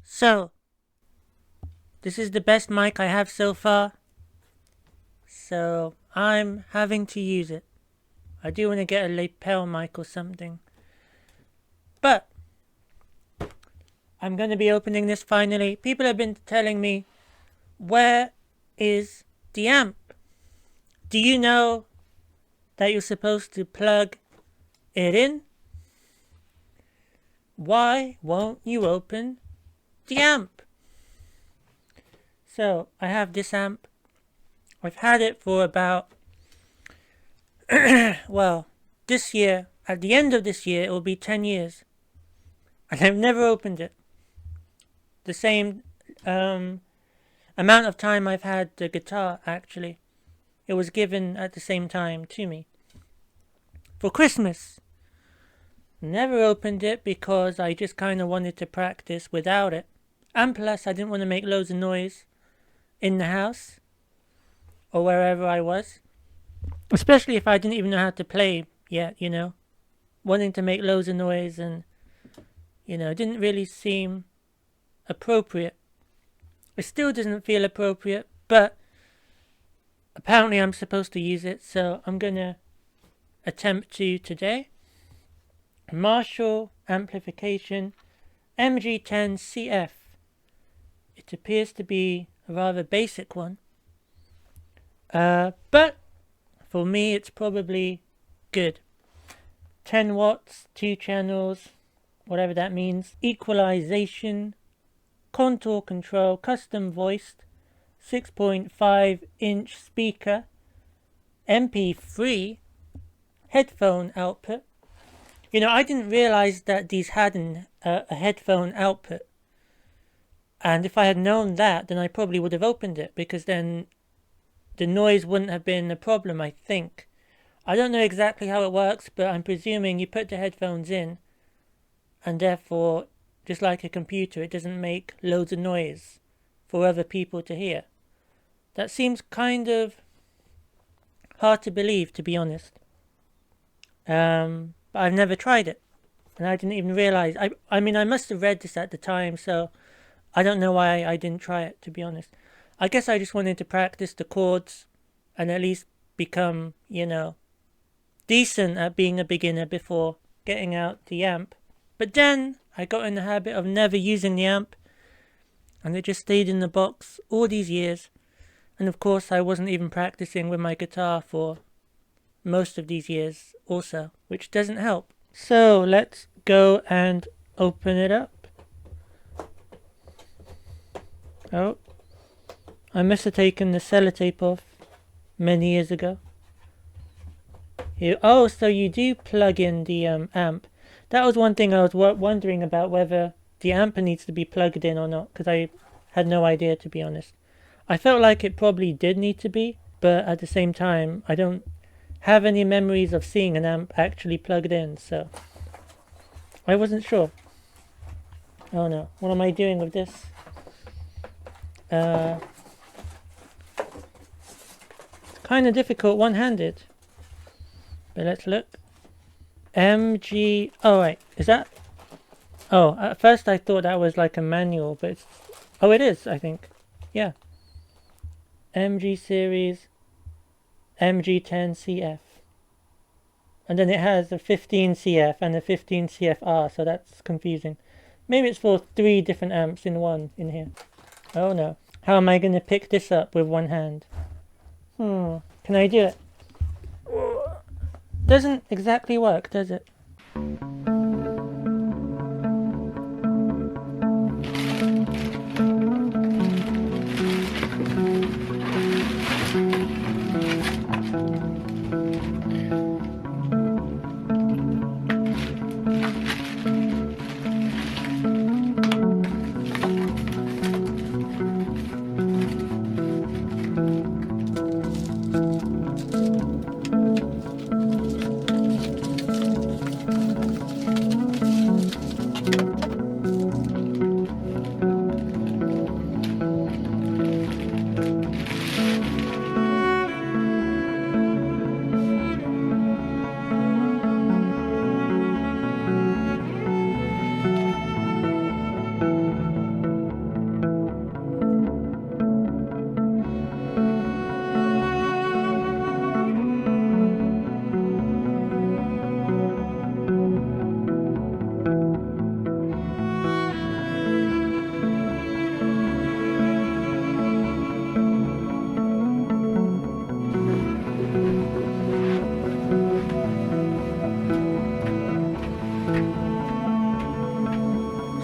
So, this is the best mic I have so far, so I'm having to use it. I do want to get a lapel mic or something, but I'm going to be opening this finally. People have been telling me, where is the amp? Do you know that you're supposed to plug it in? Why won't you open the amp? So, I have this amp. I've had it for about, well, this year, at the end of this year, it will be 10 years. And I've never opened it. The same amount of time I've had the guitar, actually. It was given at the same time to me. For Christmas. Never opened it because I just kind of wanted to practice without it. And plus, I didn't want to make loads of noise in the house or wherever I was. Especially if I didn't even know how to play yet, you know. Wanting to make loads of noise and, you know, it didn't really seem appropriate. It still doesn't feel appropriate, but apparently I'm supposed to use it, so I'm gonna attempt to today. Marshall amplification MG10CF. It appears to be a rather basic one. But for me it's probably good. 10 watts, 2 channels, whatever that means. Equalization, contour control, custom voiced, 6.5-inch speaker, MP3, headphone output. You know, I didn't realize that these had a headphone output. And if I had known that, then I probably would have opened it, because then the noise wouldn't have been a problem, I think. I don't know exactly how it works, but I'm presuming you put the headphones in, and therefore, just like a computer, it doesn't make loads of noise for other people to hear. That seems kind of hard to believe, to be honest. But I've never tried it, and I didn't even realize. I mean, I must have read this at the time, so I don't know why I didn't try it, to be honest. I guess I just wanted to practice the chords and at least become, you know, decent at being a beginner before getting out the amp. But then I got in the habit of never using the amp, and it just stayed in the box all these years. And of course I wasn't even practicing with my guitar for most of these years also, which doesn't help. So let's go and open it up. Oh, I must have taken the sellotape off many years ago. Here, oh, so you do plug in the amp. That was one thing I was wondering about, whether the amp needs to be plugged in or not, because I had no idea, to be honest. I felt like it probably did need to be, but at the same time, I don't have any memories of seeing an amp actually plugged in, so I wasn't sure. Oh no, what am I doing with this? It's kind of difficult one-handed, but let's look. MG, oh wait, is that? Oh, at first I thought that was like a manual, but it's, oh it is, I think. Yeah. MG series, MG10CF. And then it has a 15CF and a 15CFR, so that's confusing. Maybe it's for 3 different amps in one in here. Oh no. How am I going to pick this up with one hand? Can I do it? Doesn't exactly work, does it?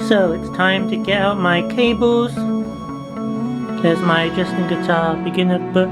So it's time to get out my cables. There's my adjusting guitar beginner book.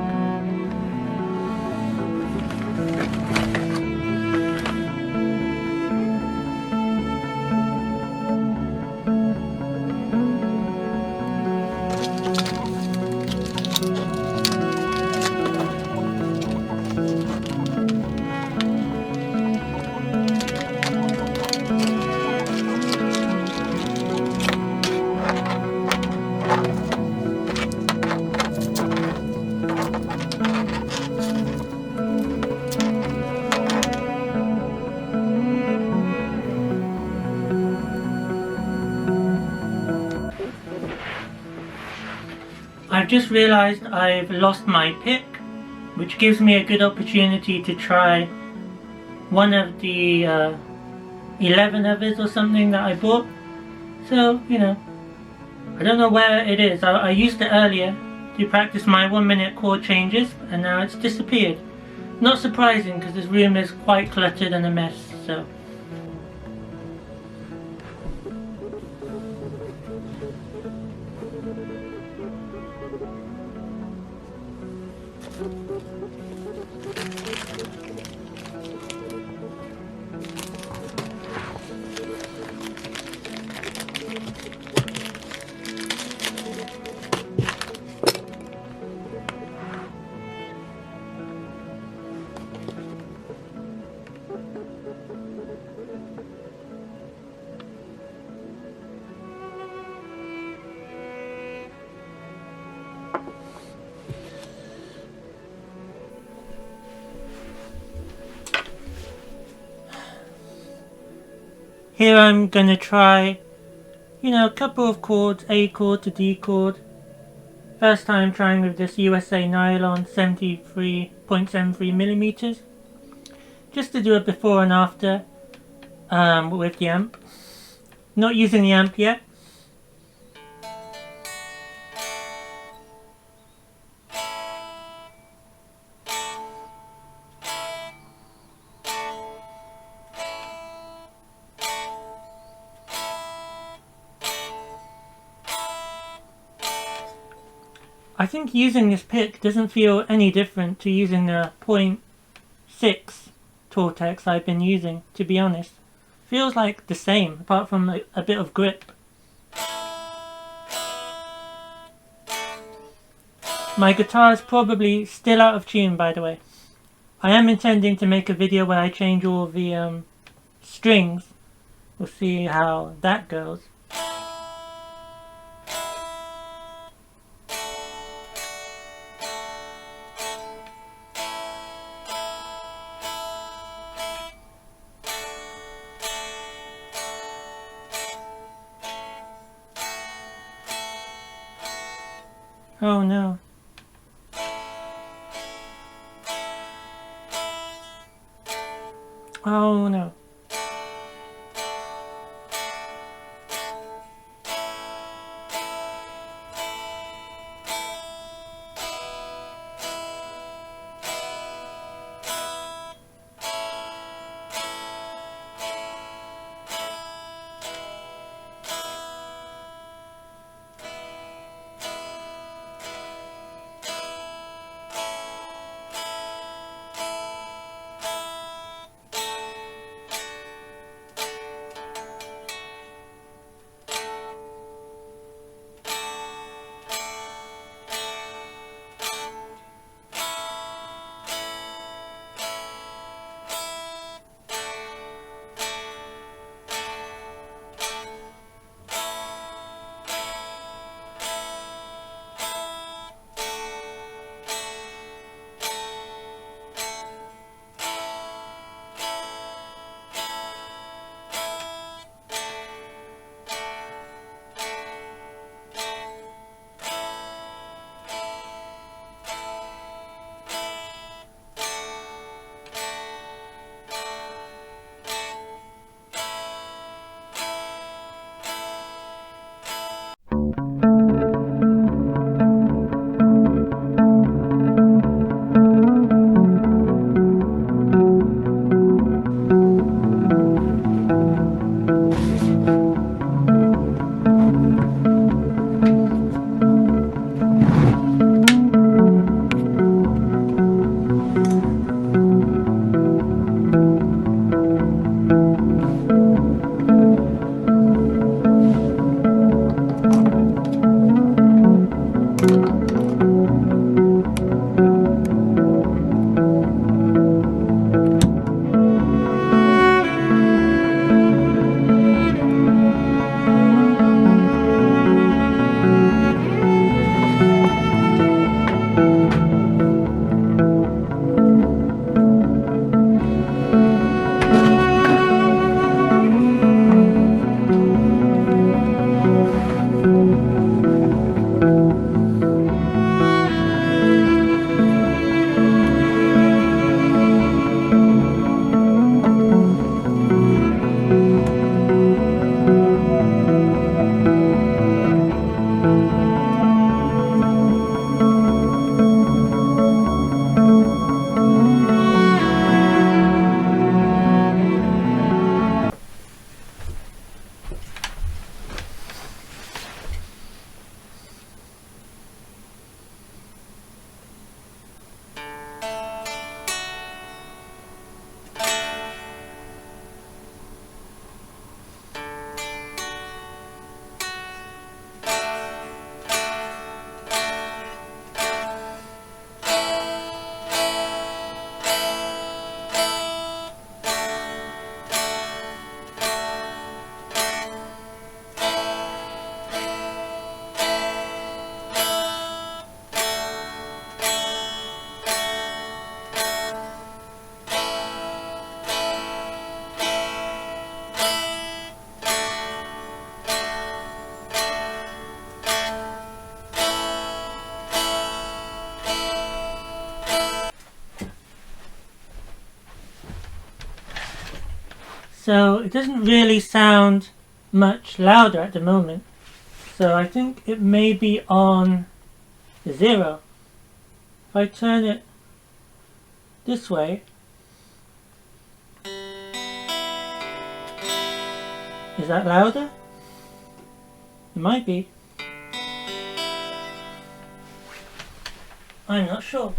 I've just realized I've lost my pick, which gives me a good opportunity to try one of the 11 others or something that I bought. So, you know, I don't know where it is. I used it earlier to practice my 1-minute chord changes, and now it's disappeared. Not surprising, because this room is quite cluttered and a mess, so... Here I'm gonna try, you know, a couple of chords, A chord to D chord. First time trying with this USA nylon 73.73 millimeters. Just to do a before and after with the amp. Not using the amp yet. I think using this pick doesn't feel any different to using the 0.6 Tortex I've been using, to be honest. Feels like the same, apart from a bit of grip. My guitar is probably still out of tune, by the way. I am intending to make a video where I change all the strings. We'll see how that goes. Oh no. Oh no. So it doesn't really sound much louder at the moment. So I think it may be on 0. If I turn it this way, is that louder? It might be. I'm not sure.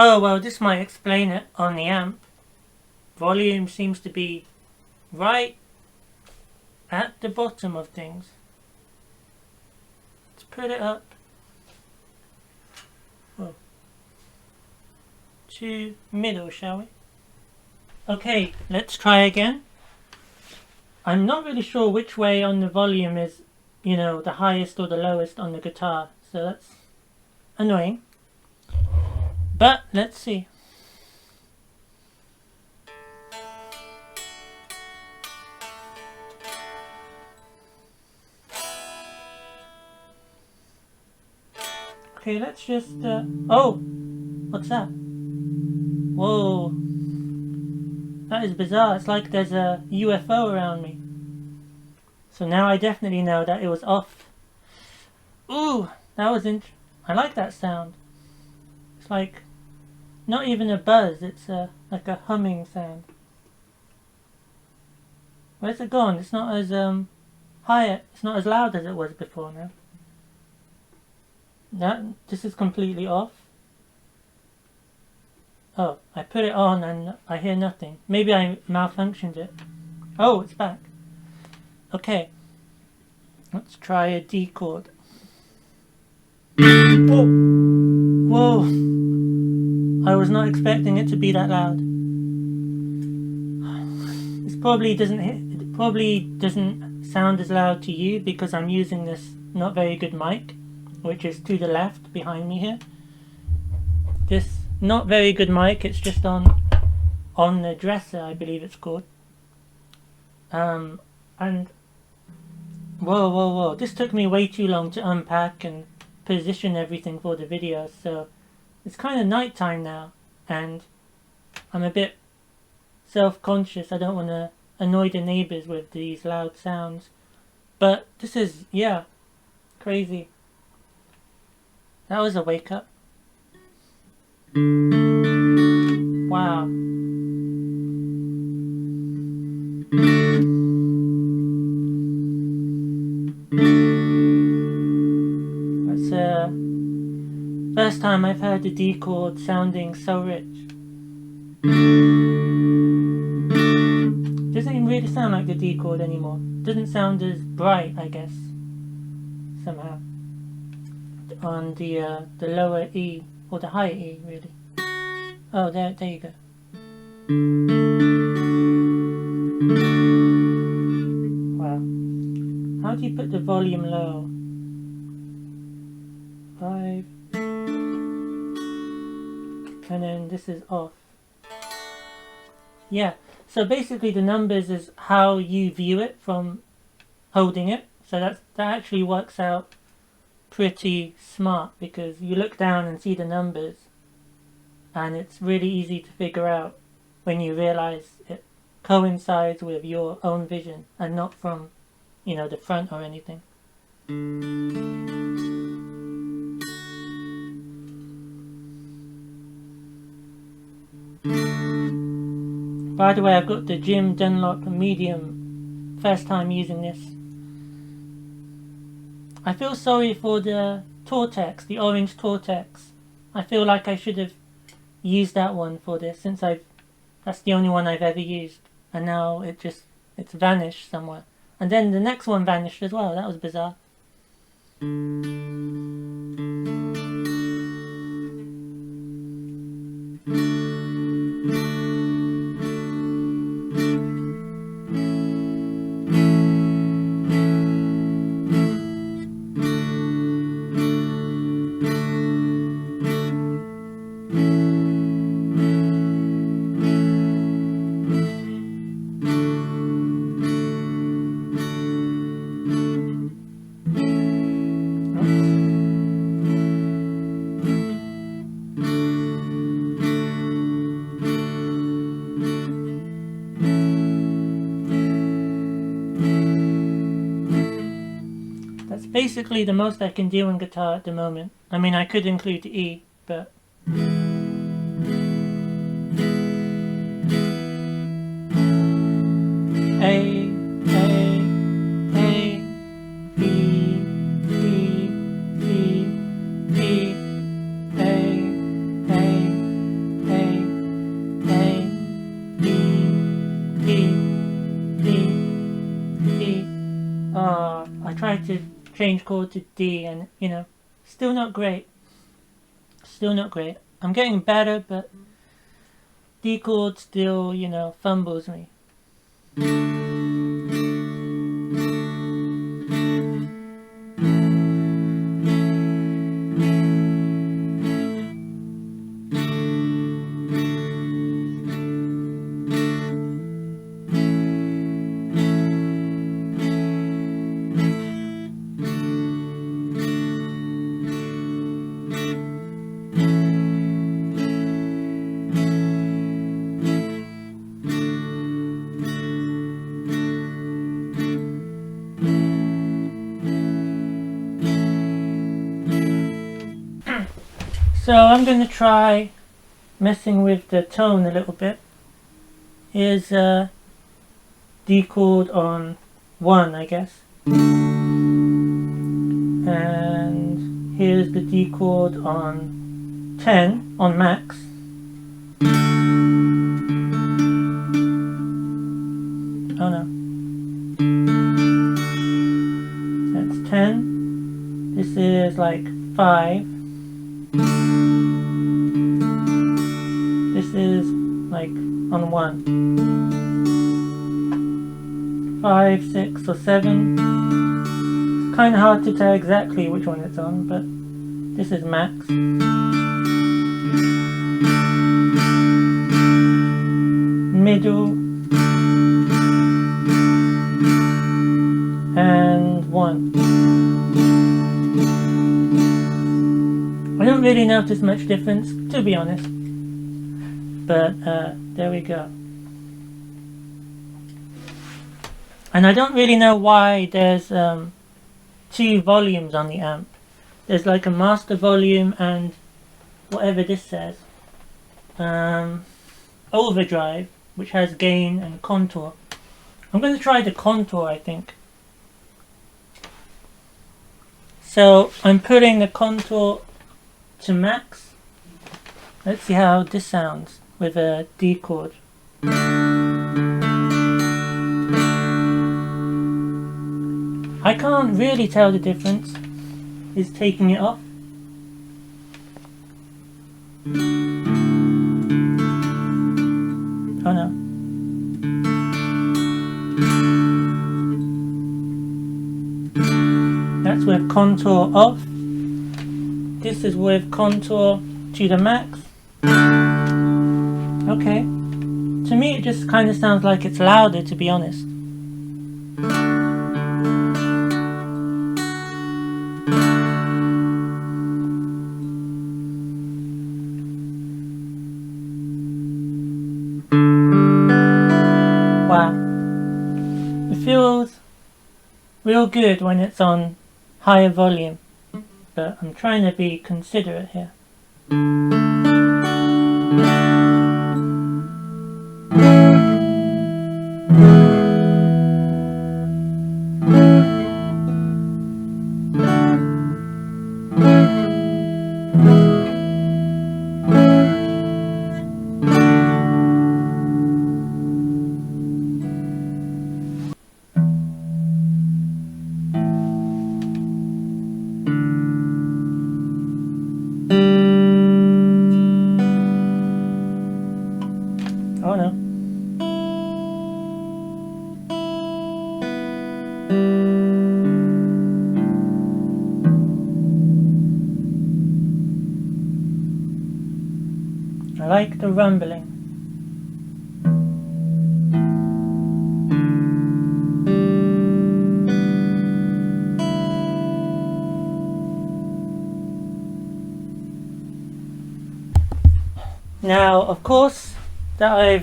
Oh, well, this might explain it on the amp. Volume seems to be right at the bottom of things. Let's put it up to middle, shall we? Okay, let's try again. I'm not really sure which way on the volume is, the highest or the lowest on the guitar, so that's annoying. But let's see. Okay, let's just, oh! What's that? Whoa! That is bizarre. It's like there's a UFO around me. So now I definitely know that it was off. Ooh! That was I like that sound. It's like, not even a buzz, it's like a humming sound. Where's it gone? It's not as high, it's not as loud as it was before now. This is completely off. Oh, I put it on and I hear nothing. Maybe I malfunctioned it. Oh, it's back. Okay. Let's try a D chord. Whoa! Whoa! I was not expecting it to be that loud. It probably doesn't sound as loud to you because I'm using this not very good mic, which is to the left behind me here. This not very good mic, it's just on the dresser, I believe it's called. And whoa, this took me way too long to unpack and position everything for the video, so it's kind of nighttime now and I'm a bit self-conscious. I don't want to annoy the neighbors with these loud sounds, but this is, yeah, crazy. That was a wake up. Wow. That's the first time I've heard the D chord sounding so rich. Doesn't even really sound like the D chord anymore. Doesn't sound as bright, I guess, somehow, on the lower E, or the higher E, really. Oh, there you go. Wow. How do you put the volume low? 5. And then this is off. Yeah, so basically the numbers is how you view it from holding it. So that actually works out pretty smart because you look down and see the numbers and it's really easy to figure out when you realize it coincides with your own vision and not from, the front or anything. By the way, I've got the Jim Dunlop Medium, first time using this. I feel sorry for the Tortex, the orange Tortex. I feel like I should have used that one for this since that's the only one I've ever used. And now it's vanished somewhere. And then the next one vanished as well. That was bizarre. That's basically the most I can do on guitar at the moment. I mean, I could include the E, but... A, B, D, E, E, A, E. I tried to change chord to D and, you know, still not great. Still not great. I'm getting better, but D chord still, you know, fumbles me. So I'm going to try messing with the tone a little bit. Here's a D chord on 1, I guess. And here's the D chord on 10 on max. Oh no. That's 10. This is like 5. This is like on 1. 5, 6 or 7. It's kind of hard to tell exactly which one it's on, but this is max. Middle. And 1. I don't really notice much difference, to be honest. But there we go. And I don't really know why there's 2 volumes on the amp. There's like a master volume and whatever this says. Overdrive, which has gain and contour. I'm going to try the contour, I think. So I'm putting the contour to max. Let's see how this sounds with a D chord. I can't really tell the difference. Is taking it off. Oh no. That's with contour off. This is with contour to the max. Okay. To me it just kind of sounds like it's louder, to be honest. Wow. It feels real good when it's on higher volume, but I'm trying to be considerate here. Oh no. I like the rumbling. Now, of course, now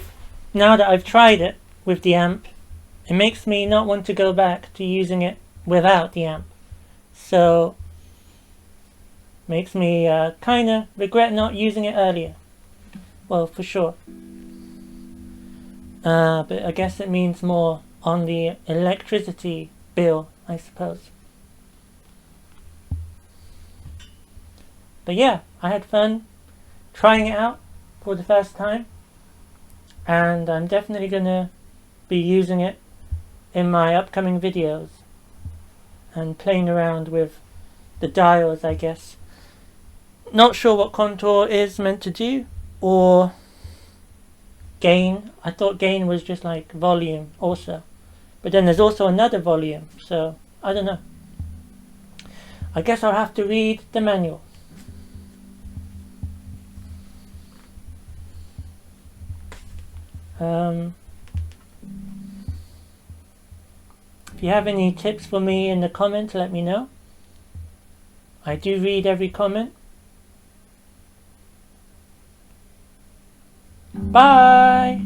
that I've tried it with the amp, it makes me not want to go back to using it without the amp. So makes me kind of regret not using it earlier. Well, for sure. But I guess it means more on the electricity bill, I suppose. But yeah, I had fun trying it out for the first time, and I'm definitely gonna be using it in my upcoming videos and playing around with the dials, I guess. Not sure what contour is meant to do, or gain. I thought gain was just like volume also, but then there's also another volume, so I don't know. I guess I'll have to read the manual. If you have any tips for me in the comments, let me know. I do read every comment. Bye!